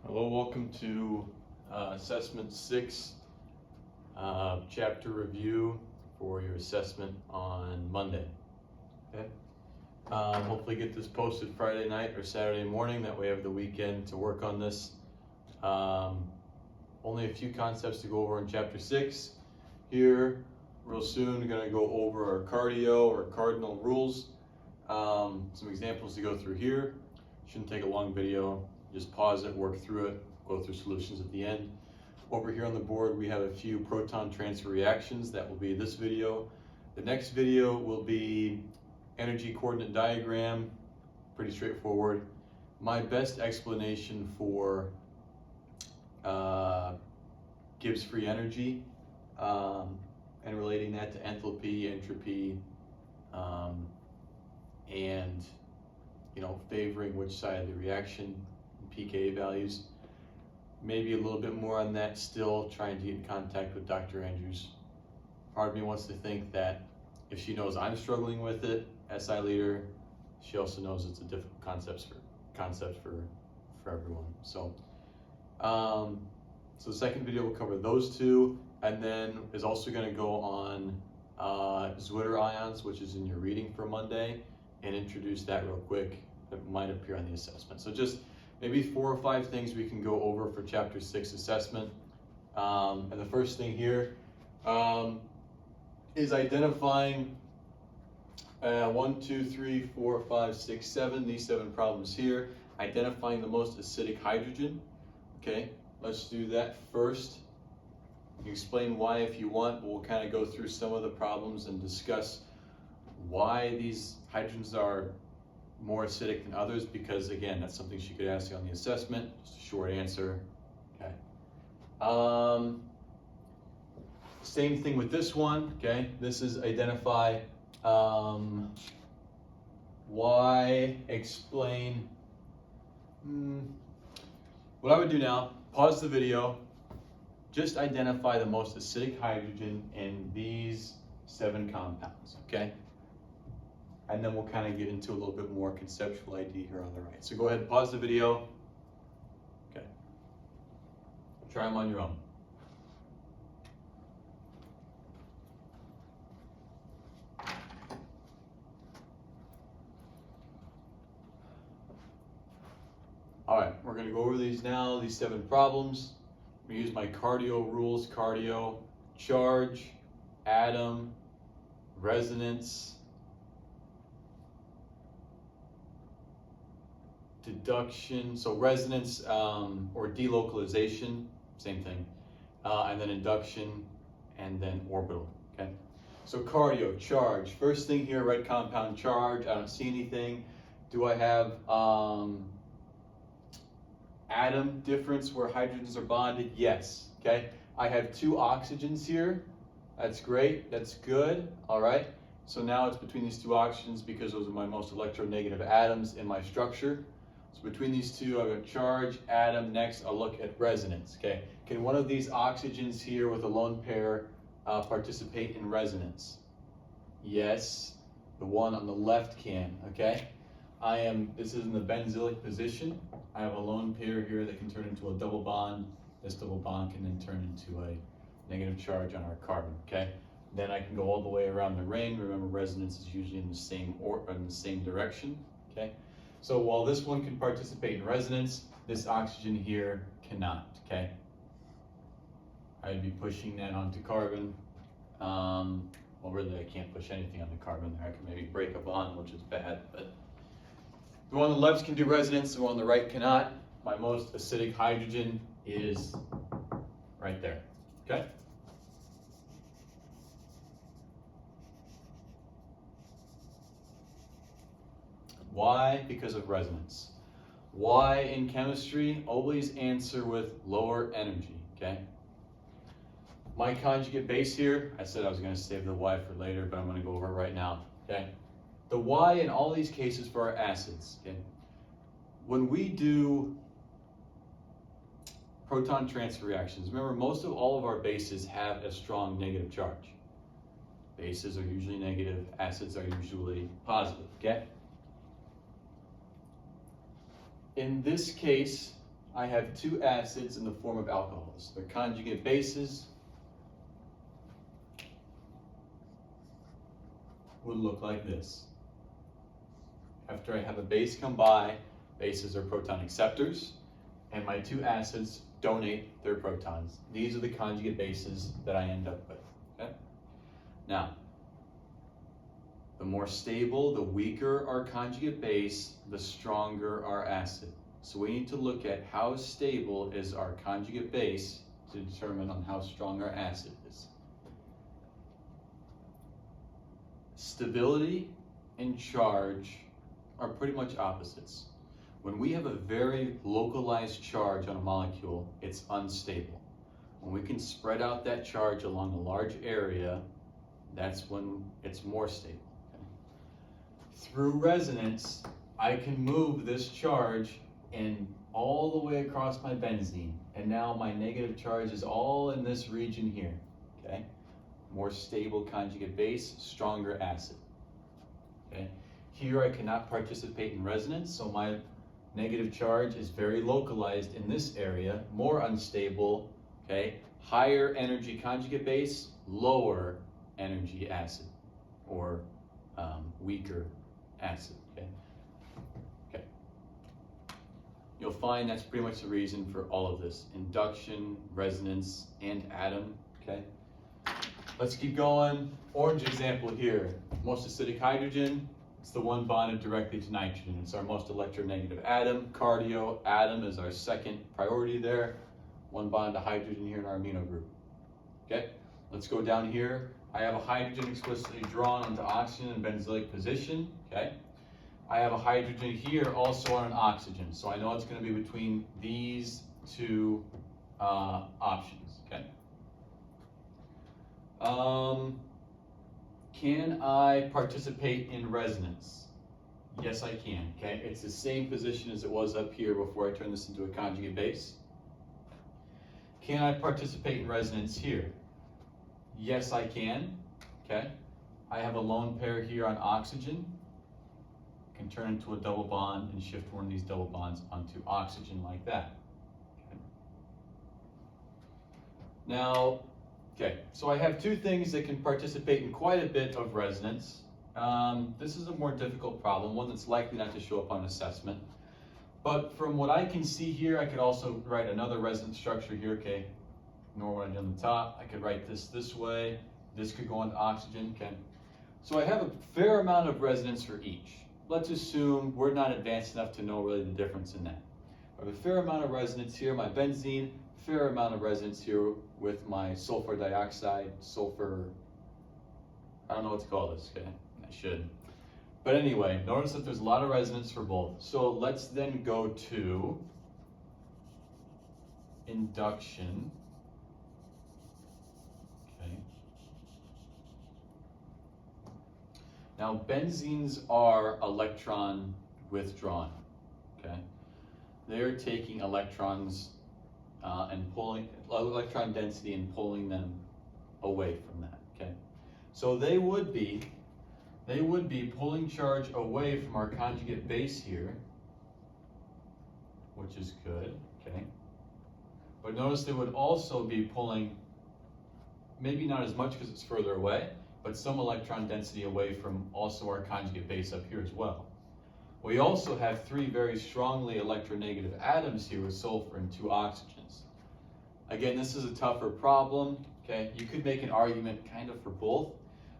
Hello, welcome to Assessment 6 chapter review for your assessment on Monday. Okay. Hopefully get this posted Friday night or Saturday morning, that way I have the weekend to work on this. Only a few concepts to go over in chapter 6. Here, real soon, we're going to go over our cardio or cardinal rules. Some examples to go through here. Shouldn't take a long video. Just pause it, work through it, go through solutions at the end. Over here on the board, we have a few proton transfer reactions. That will be this video. The next video will be energy coordinate diagram, pretty straightforward. My best explanation for Gibbs free energy and relating that to enthalpy, entropy, and favoring which side of the reaction, pKa values. Maybe a little bit more on that still, trying to get in contact with Dr. Andrews. Part of me wants to think that if she knows I'm struggling with it, SI leader, she also knows it's a difficult concept for everyone. So the second video will cover those two, and then is also going to go on Zwitter ions, which is in your reading for Monday, and introduce that real quick. It might appear on the assessment. So just maybe 4 or 5 things we can go over for chapter 6 assessment. And the first thing here is identifying 1, 2, 3, 4, 5, 6, 7, these 7 problems here. Identifying the most acidic hydrogen. Okay, let's do that first. You explain why if you want, but we'll kind of go through some of the problems and discuss why these hydrogens are more acidic than others, because again, that's something she could ask you on the assessment. Just a short answer. Okay. Same thing with this one. Okay, this is identify why, explain. What I would do now, pause the video, just identify the most acidic hydrogen in these 7 compounds. Okay. And then we'll kind of get into a little bit more conceptual idea here on the right. So go ahead and pause the video. Okay. Try them on your own. All right, we're going to go over these now, these 7 problems. We use my cardio rules, cardio, charge, atom, resonance, deduction, so resonance or delocalization, same thing, and then induction, and then orbital. Okay, so cardio, charge. First thing here, red compound, charge. I don't see anything. Do I have atom difference where hydrogens are bonded? Yes. Okay, I have 2 oxygens here. That's great. That's good. All right. So now it's between these 2 oxygens because those are my most electronegative atoms in my structure. So between these 2, I've got charge, atom. Next, I'll look at resonance. Okay, can one of these oxygens here with a lone pair participate in resonance? Yes, the one on the left can. Okay, this is in the benzylic position. I have a lone pair here that can turn into a double bond. This double bond can then turn into a negative charge on our carbon. Okay, then I can go all the way around the ring. Remember, resonance is usually in the same direction. Okay. So while this one can participate in resonance, this oxygen here cannot, okay? I'd be pushing that onto carbon. Well, really, I can't push anything on the carbon there. I can maybe break a bond, which is bad, but the one on the left can do resonance, the one on the right cannot. My most acidic hydrogen is right there, okay? Why? Because of resonance. Why in chemistry? Always answer with lower energy, okay? My conjugate base here, I said I was going to save the Y for later, but I'm going to go over it right now, okay? The Y in all these cases for our acids, okay? When we do proton transfer reactions, remember most of all of our bases have a strong negative charge. Bases are usually negative, acids are usually positive, okay? In this case, I have two acids in the form of alcohols. Their conjugate bases would look like this. After I have a base come by, bases are proton acceptors, and my two acids donate their protons. These are the conjugate bases that I end up with. Okay? Now, the more stable, the weaker our conjugate base, the stronger our acid. So we need to look at how stable is our conjugate base to determine on how strong our acid is. Stability and charge are pretty much opposites. When we have a very localized charge on a molecule, it's unstable. When we can spread out that charge along a large area, that's when it's more stable. Okay? Through resonance, I can move this charge in all the way across my benzene, and now my negative charge is all in this region here. Okay? More stable conjugate base, stronger acid. Okay? Here I cannot participate in resonance, so my negative charge is very localized in this area, more unstable, okay? Higher energy conjugate base, lower energy acid, or weaker acid, okay? Okay. You'll find that's pretty much the reason for all of this: induction, resonance, and atom, okay? Let's keep going. Orange example here, most acidic hydrogen. It's the one bonded directly to nitrogen. It's our most electronegative atom. Cardio atom is our second priority there. One bond to hydrogen here in our amino group. Okay, let's go down here. I have a hydrogen explicitly drawn onto oxygen in benzoic position. Okay, I have a hydrogen here also on an oxygen. So I know it's going to be between these two options. Okay. Can I participate in resonance? Yes, I can. Okay, it's the same position as it was up here before I turn this into a conjugate base. Can I participate in resonance here? Yes, I can. Okay, I have a lone pair here on oxygen. I can turn into a double bond and shift one of these double bonds onto oxygen like that. Okay. Now, okay, so I have two things that can participate in quite a bit of resonance. This is a more difficult problem, one that's likely not to show up on assessment. But from what I can see here, I could also write another resonance structure here, okay? Ignore what I did on the top. I could write this way. This could go into oxygen, okay? So I have a fair amount of resonance for each. Let's assume we're not advanced enough to know really the difference in that. I have a fair amount of resonance here, my benzene, fair amount of resonance here with my sulfur dioxide, sulfur, I don't know what to call this, okay? I should. But anyway, notice that there's a lot of resonance for both. So let's then go to induction. Okay. Now benzenes are electron withdrawn, okay? They're taking electrons and pulling electron density and pulling them away from that, okay? So they would be pulling charge away from our conjugate base here, which is good, okay? But notice they would also be pulling, maybe not as much because it's further away, but some electron density away from also our conjugate base up here as well. We also have three very strongly electronegative atoms here with sulfur and two oxygens. Again, this is a tougher problem, okay? You could make an argument kind of for both,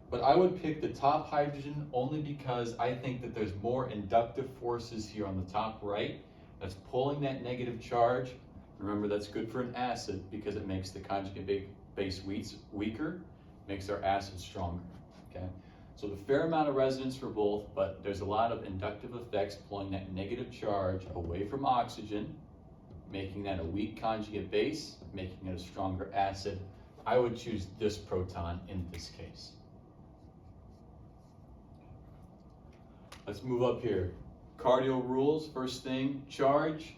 but I would pick the top hydrogen only because I think that there's more inductive forces here on the top right that's pulling that negative charge. Remember, that's good for an acid because it makes the conjugate base weaker, makes our acid stronger, okay? So the fair amount of resonance for both, but there's a lot of inductive effects pulling that negative charge away from oxygen, making that a weak conjugate base, making it a stronger acid. I would choose this proton in this case. Let's move up here. Cardio rules, first thing, charge.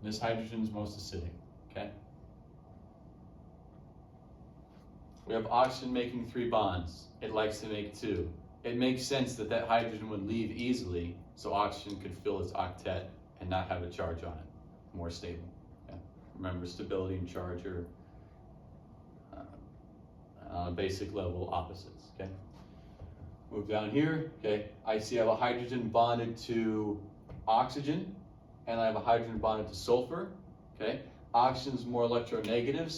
This hydrogen is most acidic, okay? We have oxygen making 3 bonds. It likes to make 2. It makes sense that that hydrogen would leave easily so oxygen could fill its octet and not have a charge on it, more stable. Okay? Remember, stability and charge are on a basic level opposites. Okay. Move down here. Okay, I see I have a hydrogen bonded to oxygen, and I have a hydrogen bonded to sulfur. Okay, oxygen's more electronegative,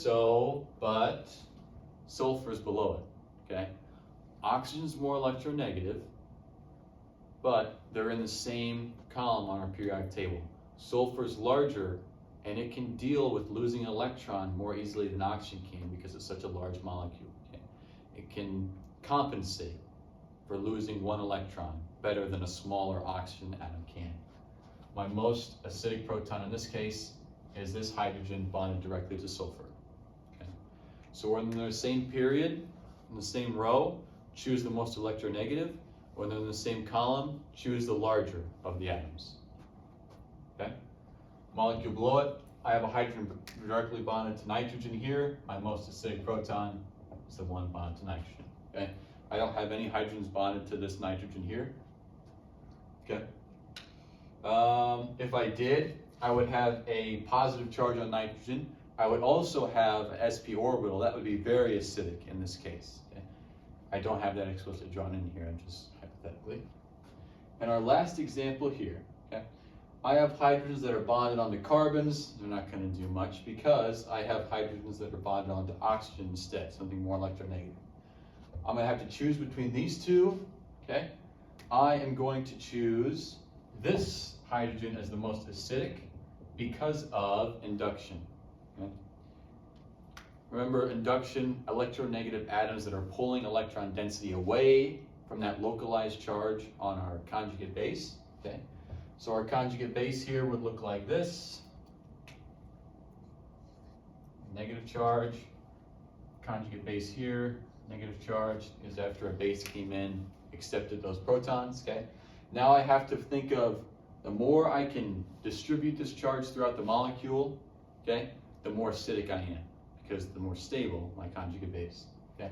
but sulfur's below it. Okay, oxygen's more electronegative, but they're in the same column on our periodic table. Sulfur's larger, and it can deal with losing an electron more easily than oxygen can because it's such a large molecule. Okay? It can compensate for losing one electron better than a smaller oxygen atom can. My most acidic proton in this case is this hydrogen bonded directly to sulfur. Okay? So when they're in the same period, in the same row, choose the most electronegative. When they're in the same column, choose the larger of the atoms. Okay? Molecule below it, I have a hydrogen directly bonded to nitrogen here. My most acidic proton is the one bonded to nitrogen. Okay? I don't have any hydrogens bonded to this nitrogen here. Okay? If I did, I would have a positive charge on nitrogen. I would also have an sp orbital. That would be very acidic in this case. Okay? I don't have that explicitly drawn in here, I'm just hypothetically. And our last example here, okay? I have hydrogens that are bonded onto carbons. They're not going to do much because I have hydrogens that are bonded onto oxygen instead, something more electronegative. I'm going to have to choose between these two, okay? I am going to choose this hydrogen as the most acidic because of induction. Okay? Remember, induction, electronegative atoms that are pulling electron density away from that localized charge on our conjugate base. Okay? So our conjugate base here would look like this. Negative charge, conjugate base here, negative charge is after a base came in, accepted those protons, okay? Now I have to think of the more I can distribute this charge throughout the molecule, okay, the more acidic I am, because the more stable my conjugate base, okay?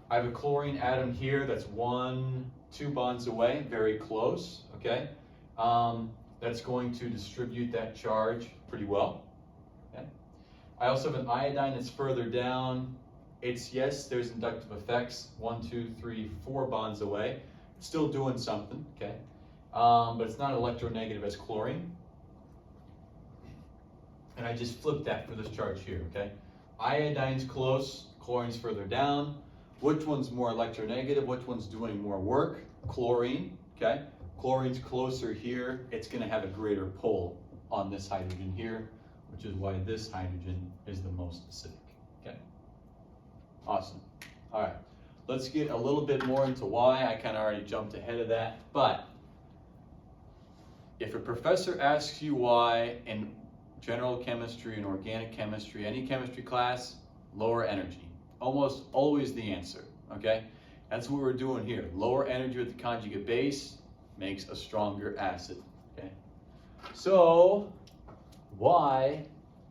I have a chlorine atom here that's 2 bonds away, very close, okay? That's going to distribute that charge pretty well, okay? I also have an iodine that's further down. Yes, there's inductive effects, 1, 2, 3, 4 bonds away. It's still doing something, okay? But it's not electronegative as chlorine. And I just flipped that for this charge here, okay? Iodine's close, chlorine's further down. Which one's more electronegative? Which one's doing more work? Chlorine, okay? Chlorine's closer here. It's gonna have a greater pull on this hydrogen here, which is why this hydrogen is the most acidic, okay? Awesome. All right, let's get a little bit more into why. I kind of already jumped ahead of that, but if a professor asks you why in general chemistry and organic chemistry, any chemistry class, lower energy, almost always the answer, okay? That's what we're doing here. Lower energy with the conjugate base makes a stronger acid, okay? So why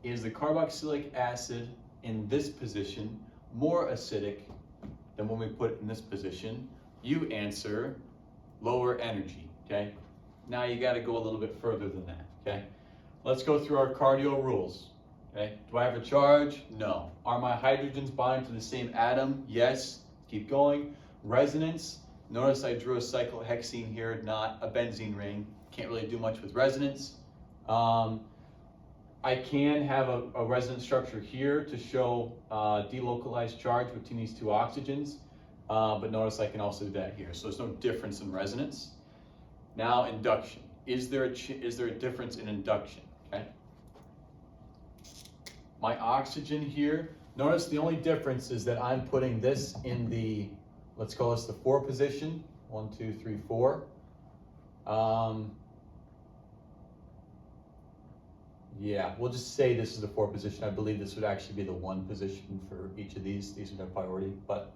is the carboxylic acid in this position more acidic than when we put it in this position? You answer lower energy, okay? Now you got to go a little bit further than that, okay? Let's go through our cardio rules, okay? Do I have a charge? No. Are my hydrogens bonding to the same atom? Yes. Keep going. Resonance. Notice I drew a cyclohexene here, not a benzene ring. Can't really do much with resonance. I can have a resonance structure here to show delocalized charge between these two oxygens, but notice I can also do that here. So there's no difference in resonance. Now induction. Is there a difference in induction? Okay. My oxygen here. Notice the only difference is that I'm putting this in the, let's call this the 4 position. 1, 2, 3, 4. Yeah, we'll just say this is the 4 position. I believe this would actually be the 1 position for each of these. These would have priority, but,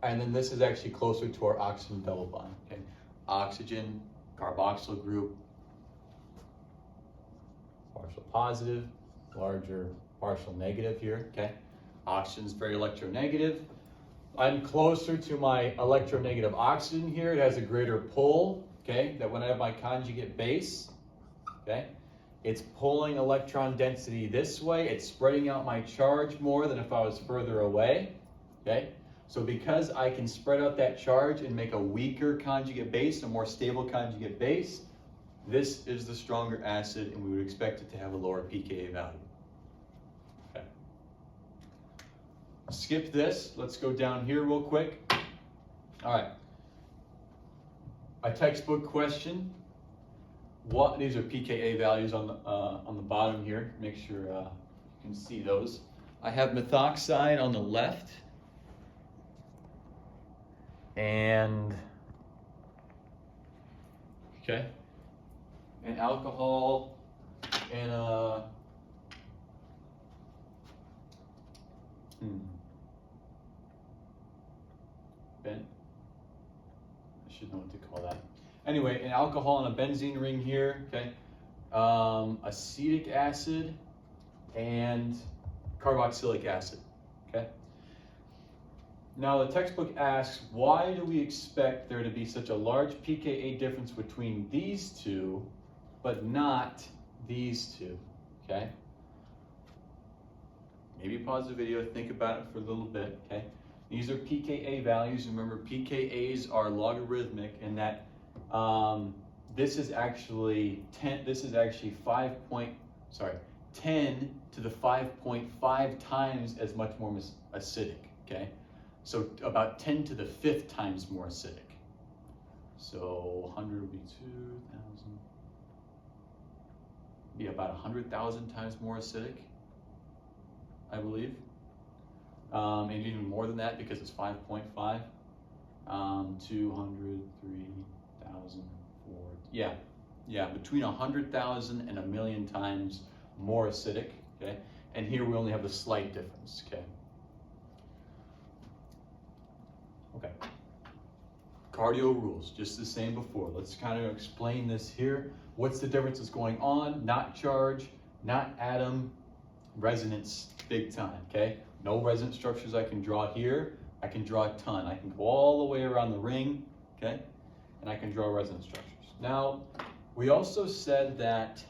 and then this is actually closer to our oxygen double bond, okay? Oxygen, carboxyl group, partial positive, larger partial negative here, okay? Oxygen's very electronegative. I'm closer to my electronegative oxygen here. It has a greater pull okay, that when I have my conjugate base, okay, it's pulling electron density this way. It's spreading out my charge more than if I was further away, okay? So because I can spread out that charge and make a weaker conjugate base, a more stable conjugate base, this is the stronger acid, and we would expect it to have a lower pKa value. Okay. Skip this. Let's go down here real quick. All right. A textbook question. These are pKa values on the bottom here. Make sure you can see those. I have methoxide on the left, and okay, and alcohol and Ben. I should know what to call that. Anyway, an alcohol and a benzene ring here, okay? Acetic acid and carboxylic acid, okay? Now the textbook asks, why do we expect there to be such a large pKa difference between these two, but not these two, okay? Maybe pause the video, think about it for a little bit, okay? These are pKa values. Remember, pKa's are logarithmic, and that this is actually 10 to the 5.5 times as much more acidic, okay? So about 10 to the 5th times more acidic. So 100 would be 2,000, be about 100,000 times more acidic, I believe. And even more than that because it's 5.5. 200, 3,000, 4, yeah, between 100,000 and 1,000,000 times more acidic, okay? And here we only have a slight difference, okay? Okay. Cardio rules, just the same before. Let's kind of explain this here. What's the difference that's going on? Not charge, not atom, resonance, big time, okay? No resonance structures I can draw here. I can draw a ton. I can go all the way around the ring, okay? And I can draw resonance structures. Now, we also said that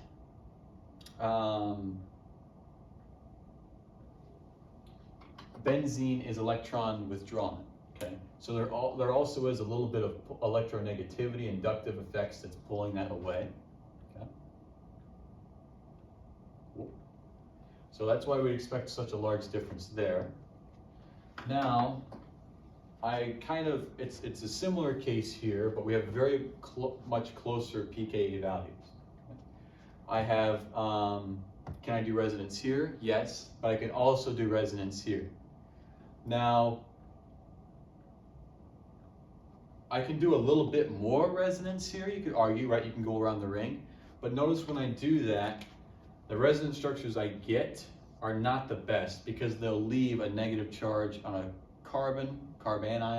benzene is electron withdrawn, okay? So there also is a little bit of electronegativity, inductive effects that's pulling that away, okay? Cool. So that's why we expect such a large difference there. Now, it's a similar case here, but we have very much closer pKa values. I have, can I do resonance here? Yes, but I can also do resonance here. Now, I can do a little bit more resonance here. You could argue, right? You can go around the ring. But notice when I do that, the resonance structures I get are not the best because they'll leave a negative charge on a carbon anion.